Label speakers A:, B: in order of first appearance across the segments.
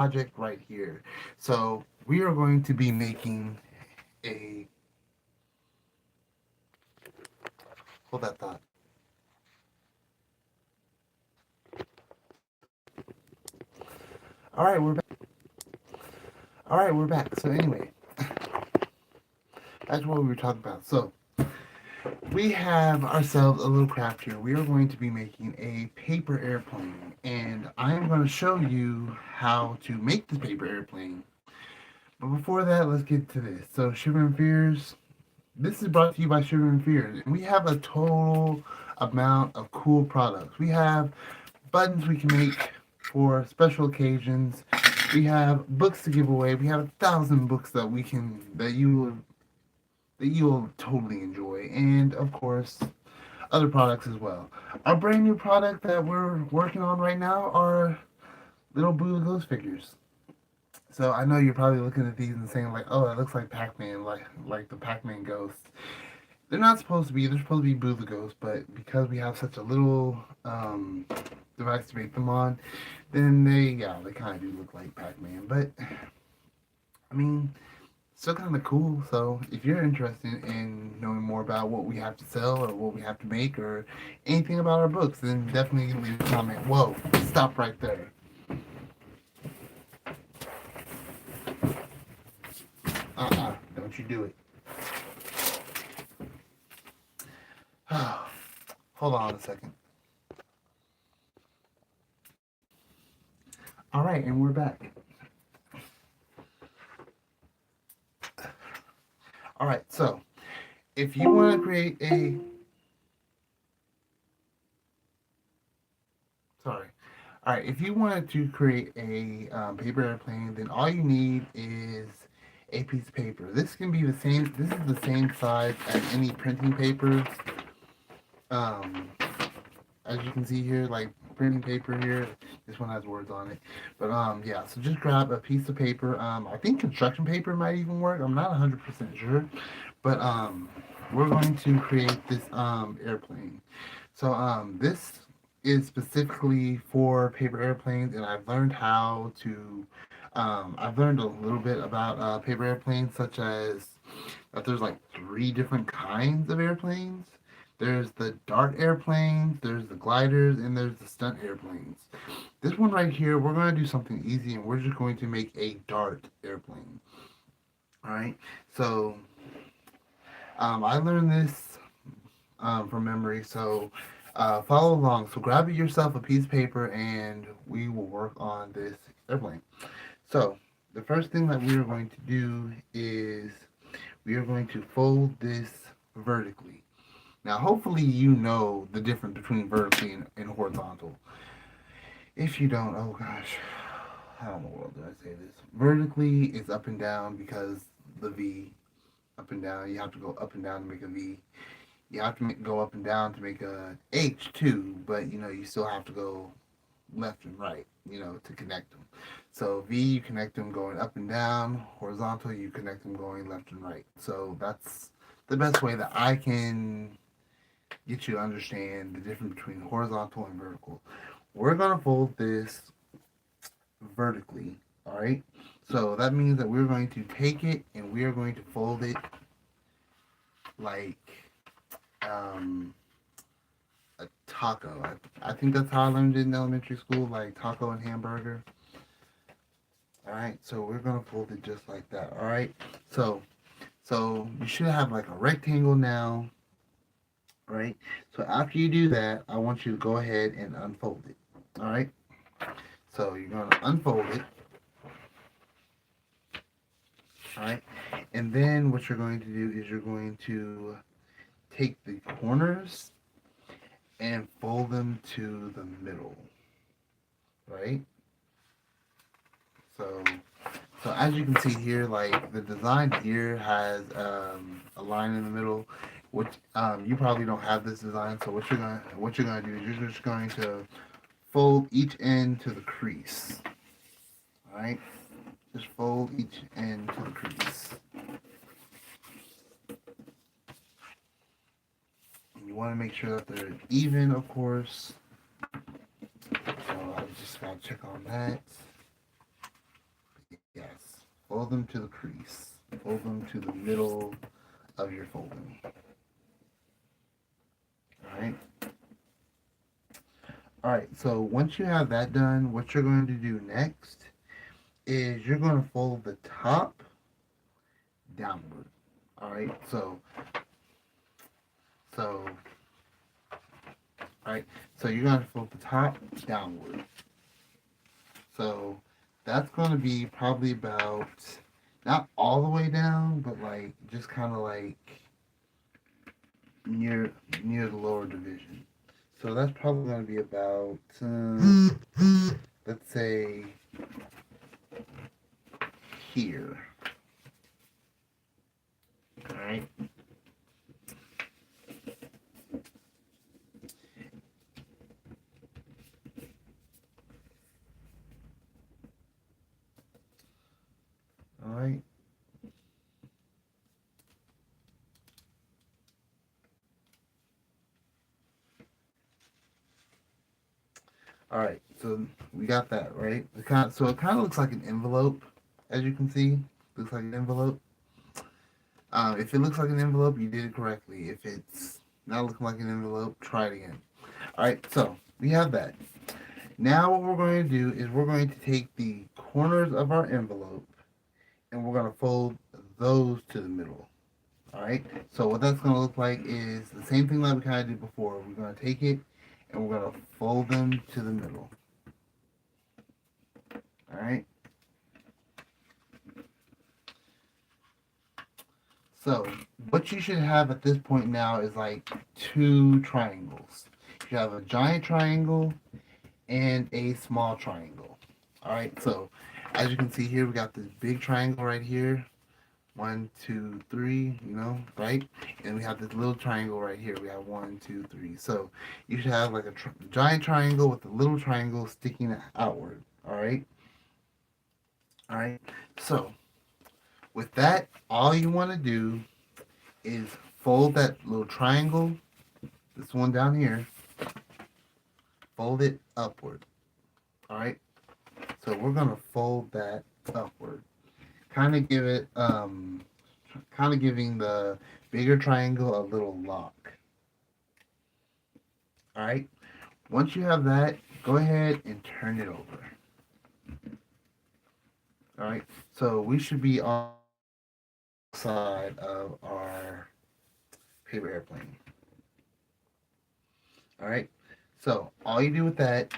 A: project right here. So we are going to be making a, hold that thought. All right, we're back. All right, we're back. So anyway, that's what we were talking about. So we have ourselves a little craft here. We are going to be making a paper airplane, and I am going to show you how to make the paper airplane. But before that, let's get to this. So Shiver and Fears, this is brought to you by Shiver and Fears, and we have a total amount of cool products. We have buttons we can make for special occasions. We have books to give away. We have 1,000 books that you will totally enjoy, and of course, other products as well. Our brand new product that we're working on right now are little Blue Ghost figures. So I know you're probably looking at these and saying like, "Oh, that looks like Pac-Man, like the Pac-Man ghost." They're not supposed to be. They're supposed to be Boo the Ghost, but because we have such a little device to make them on, then they kind of do look like Pac-Man. But I mean, still kind of cool. So if you're interested in knowing more about what we have to sell or what we have to make or anything about our books, then definitely leave a comment. Whoa, stop right there. Don't you do it. Hold on a second. All right, and we're back. All right, so if you want to create a, sorry. All right, if you wanted to create a paper airplane, then all you need is a piece of paper. This can be the same. This is the same size as any printing paper. Um, as you can see here, like printing paper here. This one has words on it, but yeah. So just grab a piece of paper. I think construction paper might even work. I'm not 100% sure, but we're going to create this airplane. So this is specifically for paper airplanes, and I've learned how to. I've learned a little bit about paper airplanes, such as that there's like three different kinds of airplanes. There's the dart airplanes, there's the gliders, and there's the stunt airplanes. This one right here, we're going to do something easy, and we're just going to make a dart airplane. All right. So I learned this from memory. So follow along. So grab yourself a piece of paper and we will work on this airplane. So the first thing that we are going to do is we are going to fold this vertically. Now, hopefully, you know the difference between vertically and horizontal. If you don't, oh gosh, how in the world did I say this? Vertically is up and down because the V, up and down. You have to go up and down to make a V. You have to go up and down to make a H too, but you still have to go left and right, to connect them. So V, you connect them going up and down. Horizontal, you connect them going left and right. So that's the best way that I can get you to understand the difference between horizontal and vertical. We're going to fold this vertically, all right? So that means that we're going to take it and we are going to fold it like um, a taco. I think that's how I learned it in elementary school, like taco and hamburger. All right, so we're gonna fold it just like that. All right, so you should have like a rectangle now, right? So after you do that, I want you to go ahead and unfold it. All right, so you're gonna unfold it. All right, and then what you're going to do is you're going to take the corners and fold them to the middle, right? So, as you can see here, like the design here has a line in the middle, which you probably don't have this design. So what you're gonna do is you're just going to fold each end to the crease. All right, just fold each end to the crease. And you want to make sure that they're even, of course. So I just gotta check on that. Fold them to the crease. Fold them to the middle of your folding. Alright? Alright, so once you have that done, what you're going to do next is you're going to fold the top downward. Alright, so, alright, so you're going to fold the top downward. So that's going to be probably about, not all the way down, but like, just kind of like near the lower division. So that's probably going to be about, let's say, here. Alright. Alright. Alright, so we got that, right? So it kind of looks like an envelope, as you can see. Looks like an envelope. If it looks like an envelope, you did it correctly. If it's not looking like an envelope, try it again. Alright, so we have that. Now what we're going to do is we're going to take the corners of our envelope and we're going to fold those to the middle. Alright, so what that's going to look like is the same thing that we kind of did before. We're going to take it and we're going to fold them to the middle. Alright. So, what you should have at this point now is like two triangles. You have a giant triangle and a small triangle. Alright, so as you can see here, we got this big triangle right here. 1, 2, 3, right? And we have this little triangle right here. We have 1, 2, 3. So you should have like a giant triangle with a little triangle sticking outward. All right. All right. So with that, all you want to do is fold that little triangle, this one down here, fold it upward. All right. So we're gonna fold that upward. Kind of give it, kind of giving the bigger triangle a little lock. All right. Once you have that, go ahead and turn it over. All right. So we should be on the side of our paper airplane. All right. So all you do with that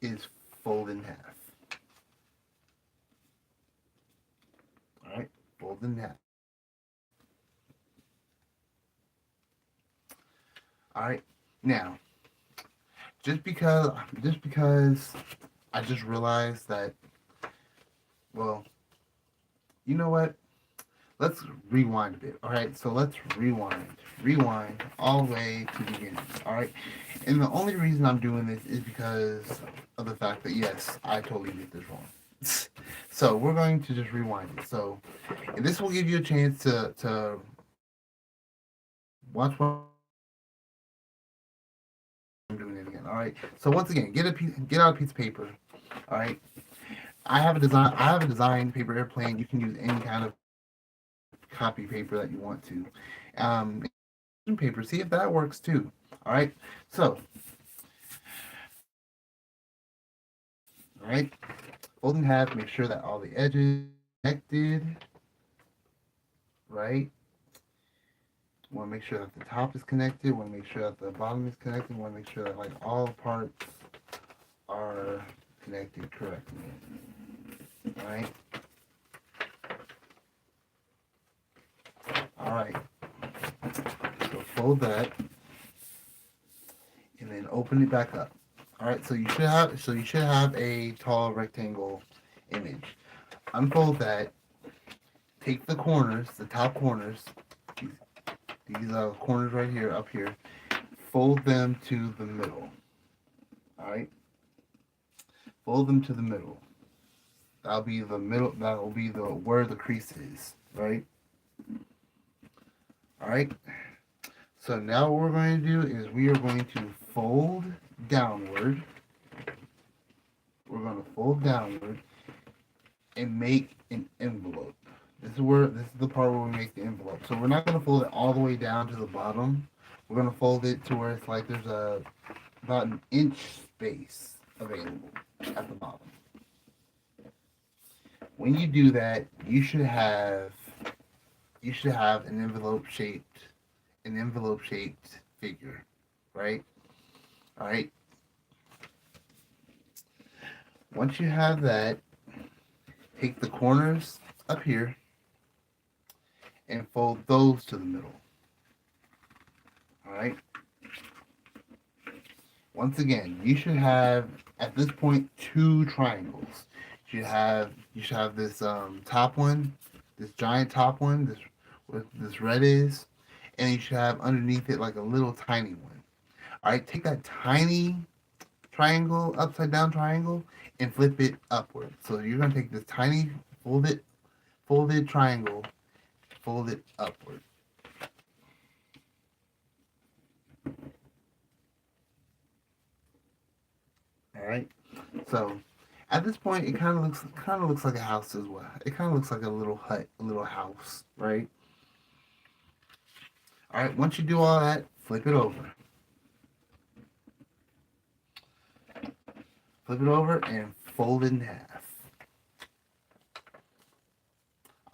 A: is fold in half. All right. Fold in half. All right. Now, just because I just realized that, well, you know what? Let's rewind a bit. All right. So let's rewind all the way to the beginning. All right. And the only reason I'm doing this is because of the fact that yes, I totally did this wrong. So we're going to just rewind it. So and this will give you a chance to watch what I'm doing it again. All right. So once again, get out a piece of paper. All right. I have a design paper airplane. You can use any kind of copy paper that you want to. Paper. See if that works too. All right. So, all right. Fold in half. Make sure that all the edges are connected. Right. Want to make sure that the top is connected. Want to make sure that the bottom is connected. Want to make sure that like all parts are connected correctly. All right. All right. So fold that, and then open it back up. All right. So you should have a tall rectangle image. Unfold that. Take the corners, the top corners. These corners right here, up here. Fold them to the middle. All right. Fold them to the middle. That'll be the middle. That will be the where the crease is. Right. All right. So now what we're going to do is we are going to fold downward. We're going to fold downward. and make an envelope. This is the part where we make the envelope. So we're not gonna fold it all the way down to the bottom. We're gonna fold it to where it's like there's a about an inch space available at the bottom. When you do that, you should have an envelope shaped figure, right? All right. Once you have that, take the corners up here and fold those to the middle. All right. Once again, you should have at this point two triangles. You should have this top one, this giant top one, this what this red is, and you should have underneath it like a little tiny one. All right, take that tiny triangle, upside down triangle, and flip it upward. So you're gonna take this tiny folded triangle, fold it upward. All right. So at this point, it kind of looks like a house as well. It kind of looks like a little hut, a little house, right? All right. Once you do all that, flip it over. Flip it over and fold it in half.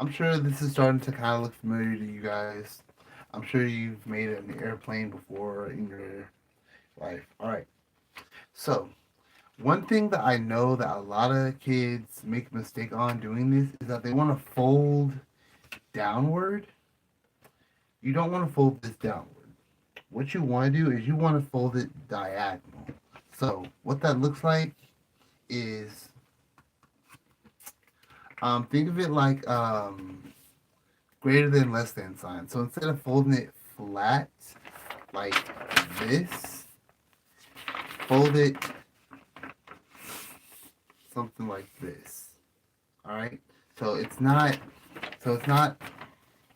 A: I'm sure this is starting to kind of look familiar to you guys. I'm sure you've made an airplane before in your life. All right. So one thing that I know that a lot of kids make a mistake on doing this is that they want to fold downward. You don't want to fold this downward. What you want to do is you want to fold it diagonal. So what that looks like is think of it like greater than less than sign. So instead of folding it flat like this, fold it something like this. All right. So it's not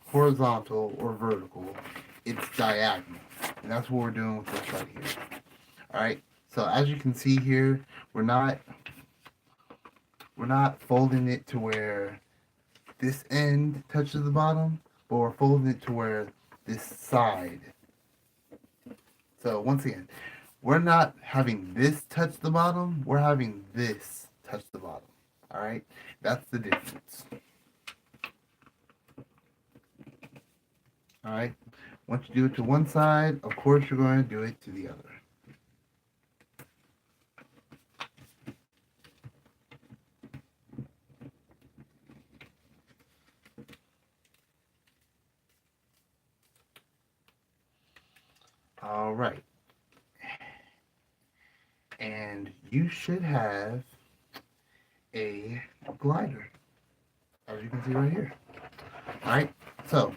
A: horizontal or vertical. It's diagonal, and that's what we're doing with this right here. All right. So as you can see here, we're not folding it to where this end touches the bottom, but we're folding it to where this side. So once again, we're not having this touch the bottom, we're having this touch the bottom. All right, that's the difference. All right, once you do it to one side, of course you're going to do it to the other. All right, and you should have a glider, as you can see right here. All right, so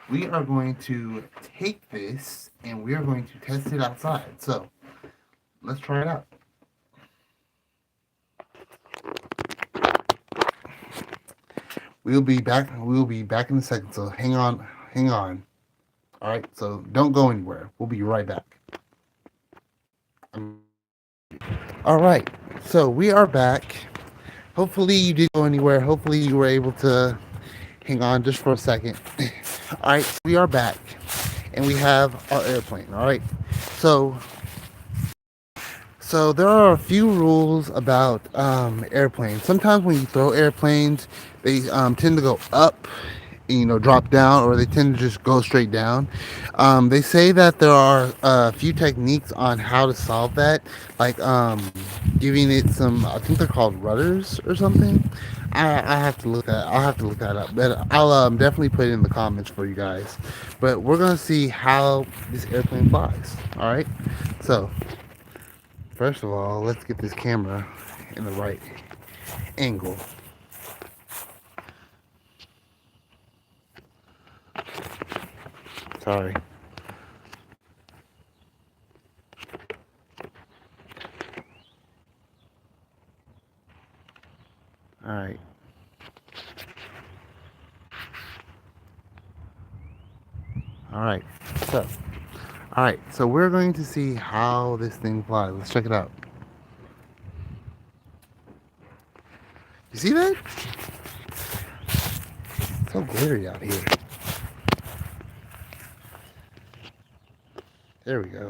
A: we are going to take this and we are going to test it outside. So let's try it out. We'll be back in a second. So hang on, hang on. All right. So don't go anywhere. We'll be right back. All right. So we are back. Hopefully you didn't go anywhere. Hopefully you were able to hang on just for a second. All right. We are back, and we have our airplane. All right. So So there are a few rules about airplanes. Sometimes when you throw airplanes, they tend to go up, drop down, or they tend to just go straight down. They say that there are a few techniques on how to solve that, like giving it some. I think they're called rudders or something. I'll have to look that up, but I'll definitely put it in the comments for you guys. But we're gonna see how this airplane flies. All right, so. First of all, let's get this camera in the right angle. Sorry. All right. All right. So, all right. So we're going to see how this thing flies. Let's check it out. You see that? so glary out here. There we go.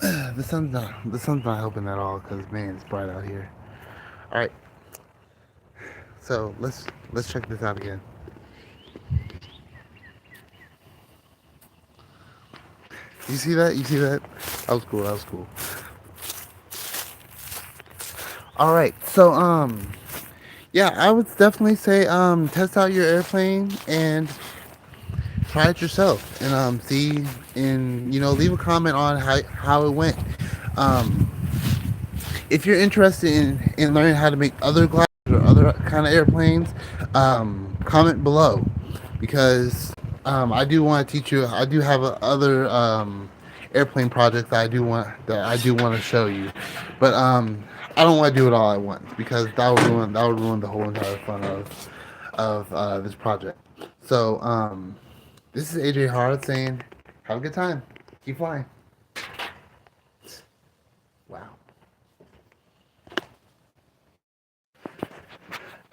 A: The sun's not helping at all because man, it's bright out here. All right, so let's check this out again. You see that? You see that? That was cool. That was cool. All right, so yeah, I would definitely say test out your airplane and try it yourself and see and leave a comment on how it went. Um, if you're interested in learning how to make other gliders or other kind of airplanes, comment below because I do want to teach you. I do have other airplane projects that I do want to show you, but I don't want to do it all at once because that would ruin the whole entire fun of this project. So this is AJ Hard saying, have a good time, keep flying. Wow.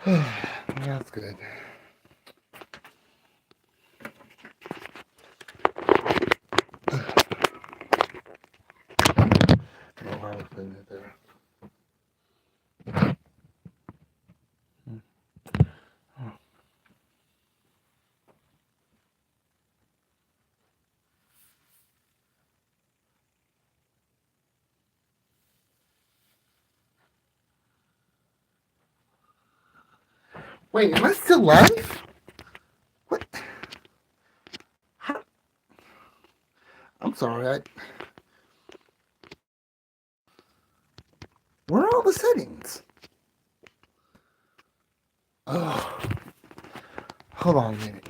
A: That's good. Oh, I was putting it there. Wait, am I still live? What? How? I'm sorry. Where are all the settings? Oh, hold on a minute.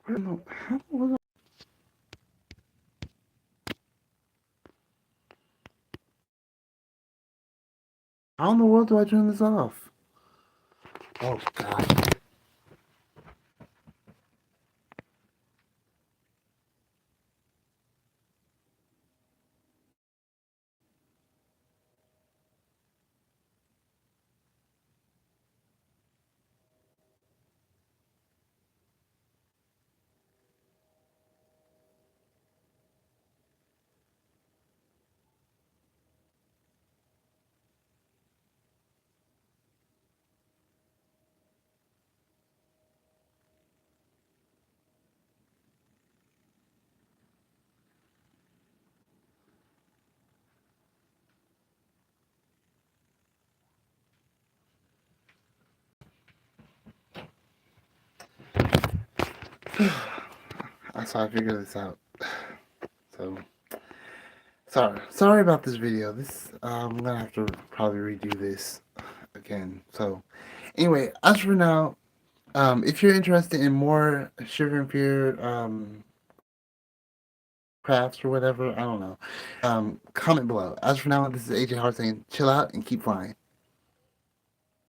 A: Where the, how, was how in the world do I turn this off? Oh God. That's how I figured this out. So sorry about this video. I'm gonna have to probably redo this again. So anyway, as for now, if you're interested in more Shiver and Fear crafts or whatever, I don't know. Comment below. As for now, this is AJ Hart saying, chill out and keep flying.